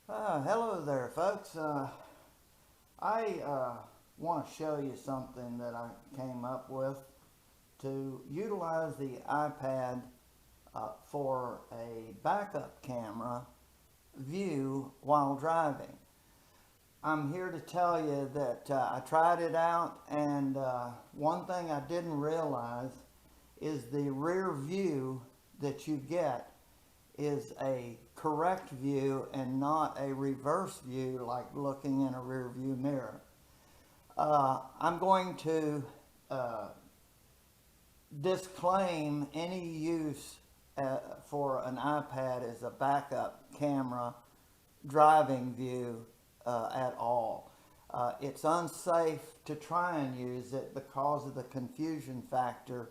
Hello there, folks. I want to show you something that I came up with to utilize the iPad for a backup camera view while driving. I'm here to tell you that I tried it out, and one thing I didn't realize is the rear view that you get is a correct view and not a reverse view like looking in a rear view mirror. I'm going to disclaim any use for an iPad as a backup camera driving view at all. It's unsafe to try and use it because of the confusion factor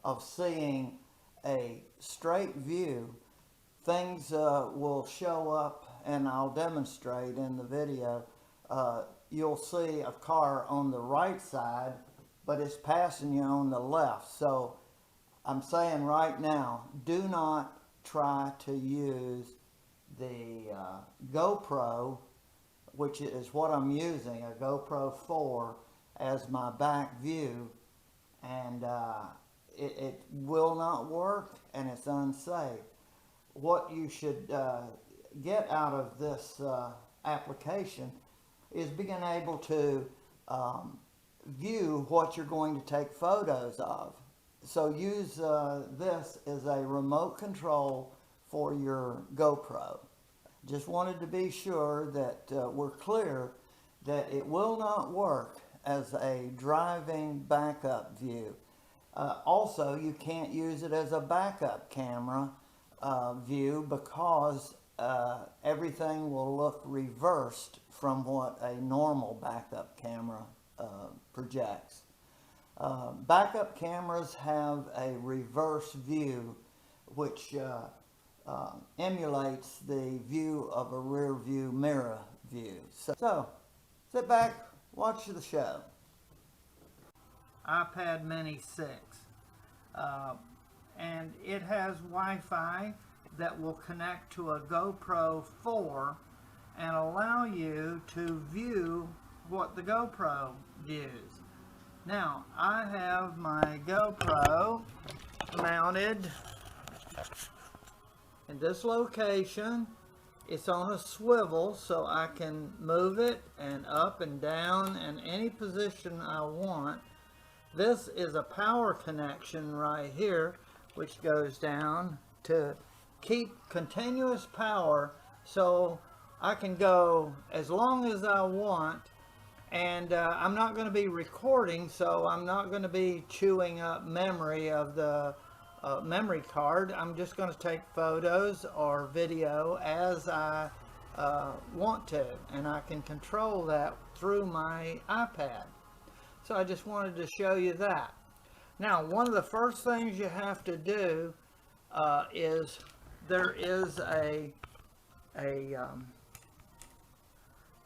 of seeing a straight view. Things will show up, and I'll demonstrate in the video. You'll see a car on the right side, but it's passing you on the left. So I'm saying right now, do not try to use the GoPro, which is what I'm using, a GoPro 4, as my back view, and it will not work, and it's unsafe. What you should get out of this application is being able to view what you're going to take photos of. So use this as a remote control for your GoPro. Just wanted to be sure that we're clear that it will not work as a driving backup view. Also, you can't use it as a backup camera view because everything will look reversed from what a normal backup camera projects. Backup cameras have a reverse view which emulates the view of a rear view mirror view. So sit back, watch the show. iPad Mini 6. And it has Wi-Fi that will connect to a GoPro 4 and allow you to view what the GoPro views. Now, I have my GoPro mounted in this location. It's on a swivel, so I can move it and up and down in any position I want. This is a power connection right here, which goes down to keep continuous power, so I can go as long as I want. And I'm not going to be recording, so I'm not going to be chewing up memory of the memory card. I'm just going to take photos or video as I want to, and I can control that through my iPad. So I just wanted to show you that. Now, one of the first things you have to do is there is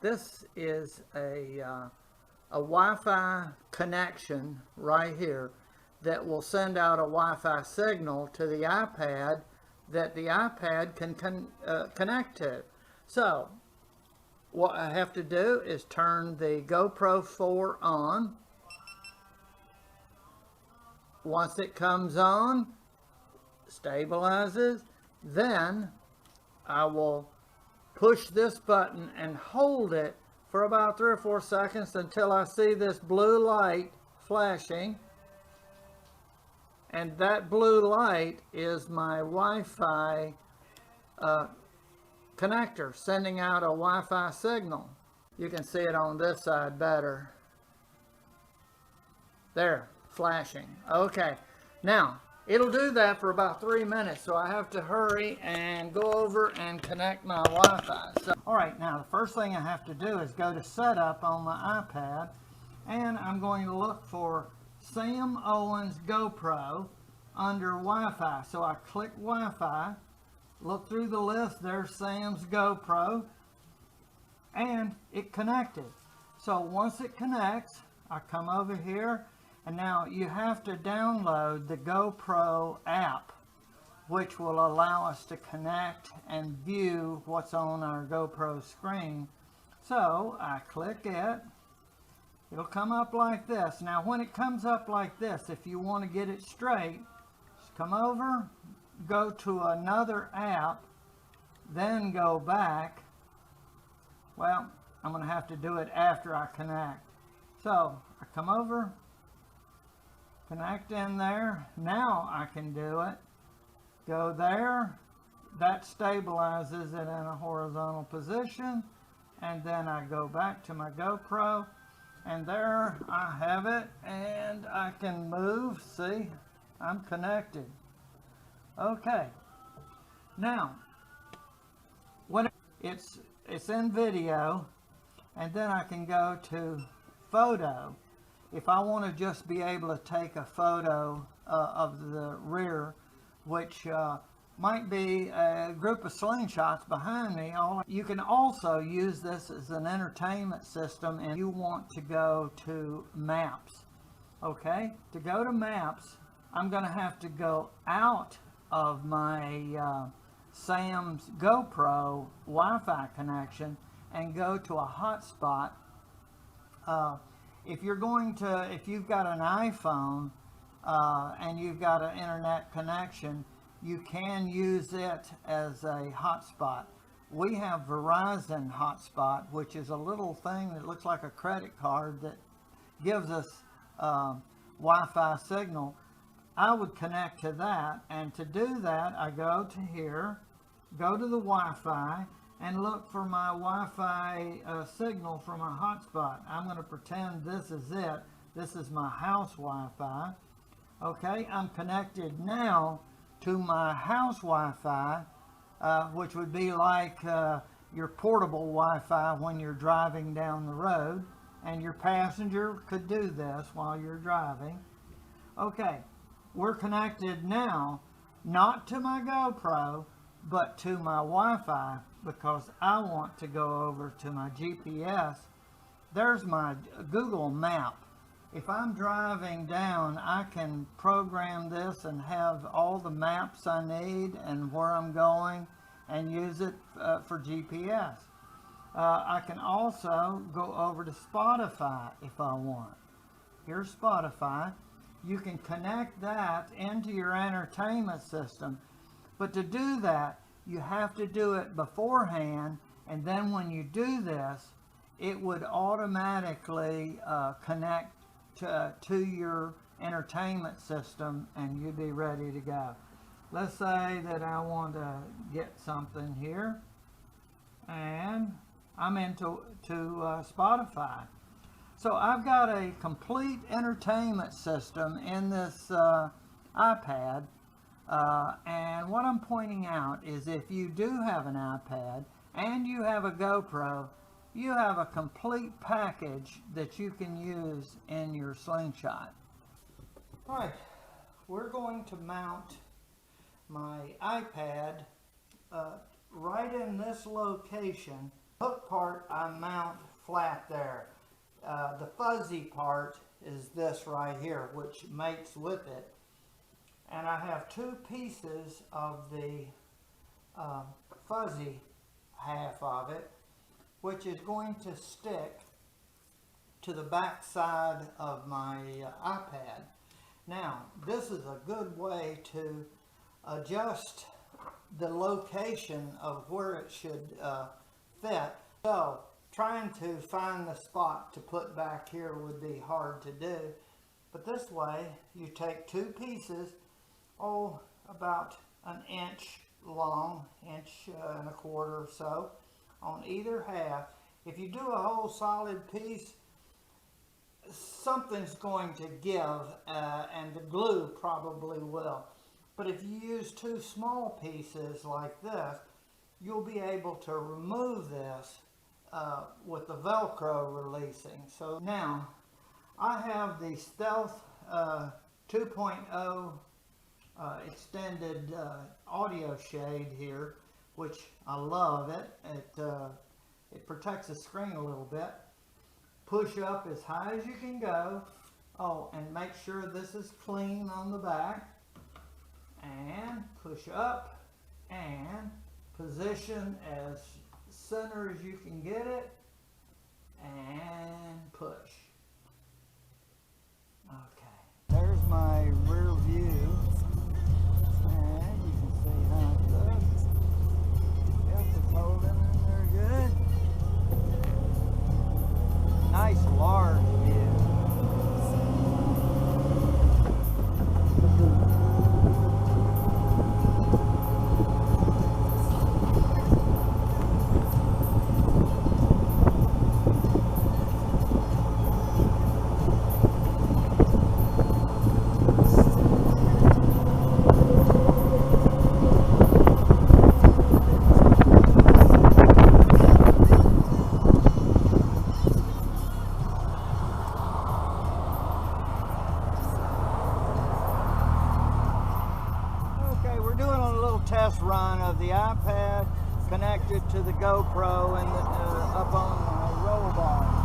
this is a Wi-Fi connection right here that will send out a Wi-Fi signal to the iPad that the iPad can connect to. So what I have to do is turn the GoPro 4 on. Once it comes on, stabilizes, then I will push this button and hold it for about 3 or 4 seconds until I see this blue light flashing. And that blue light is my Wi-Fi connector sending out a Wi-Fi signal. You can see it on this side better. There, flashing. Okay, now it'll do that for about 3 minutes, so I have to hurry and go over and connect my Wi-Fi. So, alright, now the first thing I have to do is go to setup on my iPad, and I'm going to look for Sam Owens GoPro under Wi-Fi. So I click Wi-Fi, look through the list, there's Sam's GoPro, and it connected. So once it connects, I come over here, and now you have to download the GoPro app which will allow us to connect and view what's on our GoPro screen. So I click it. It'll come up like this. Now when it comes up like this, if you want to get it straight, just come over, go to another app, then go back. Well, I'm going to have to do it after I connect. So I come over, connect in there. Now I can do it. Go there. That stabilizes it in a horizontal position. And then I go back to my GoPro. And there I have it. And I can move. See, I'm connected. Okay. Now, when it's in video, and then I can go to photo. If I want to just be able to take a photo of the rear, which might be a group of slingshots behind me, you can also use this as an entertainment system, and you want to go to maps. Okay, to go to maps, I'm going to have to go out of my Sam's GoPro Wi-Fi connection and go to a hotspot. If you've got an iPhone and you've got an internet connection, you can use it as a hotspot. We have Verizon hotspot, which is a little thing that looks like a credit card that gives us Wi-Fi signal. I would connect to that, and to do that, I go to here, go to the Wi-Fi, and look for my Wi-Fi signal from a hotspot. I'm going to pretend this is it. This is my house Wi-Fi. Okay, I'm connected now to my house Wi-Fi, which would be like your portable Wi-Fi when you're driving down the road, and your passenger could do this while you're driving. Okay, we're connected now, not to my GoPro, but to my Wi-Fi, because I want to go over to my GPS. There's my Google map. If I'm driving down, I can program this and have all the maps I need and where I'm going, and use it for GPS. I can also go over to Spotify if I want. Here's Spotify. You can connect that into your entertainment system. But to do that, you have to do it beforehand, and then when you do this, it would automatically connect to your entertainment system, and you'd be ready to go. Let's say that I want to get something here, and I'm into Spotify. So I've got a complete entertainment system in this iPad. And what I'm pointing out is, if you do have an iPad and you have a GoPro, you have a complete package that you can use in your Slingshot. All right, we're going to mount my iPad right in this location. The hook part I mount flat there. The fuzzy part is this right here, which mates with it. And I have two pieces of the fuzzy half of it, which is going to stick to the back side of my iPad. Now, this is a good way to adjust the location of where it should fit. So, trying to find the spot to put back here would be hard to do. But this way, you take two pieces, about an inch long, inch and a quarter or so, on either half. If you do a whole solid piece, something's going to give, and the glue probably will. But if you use two small pieces like this, you'll be able to remove this with the Velcro releasing. So now, I have the Stealth 2.0 extended audio shade here, which I love it. It protects the screen a little bit. Push up as high as you can go. Oh, and make sure this is clean on the back. and push up and position as center as you can get it and push. Okay, there's my rear view and you can see how it looks. Yep, it's holding in there good. Nice large view. Test run of the iPad connected to the GoPro and up on the roll bar.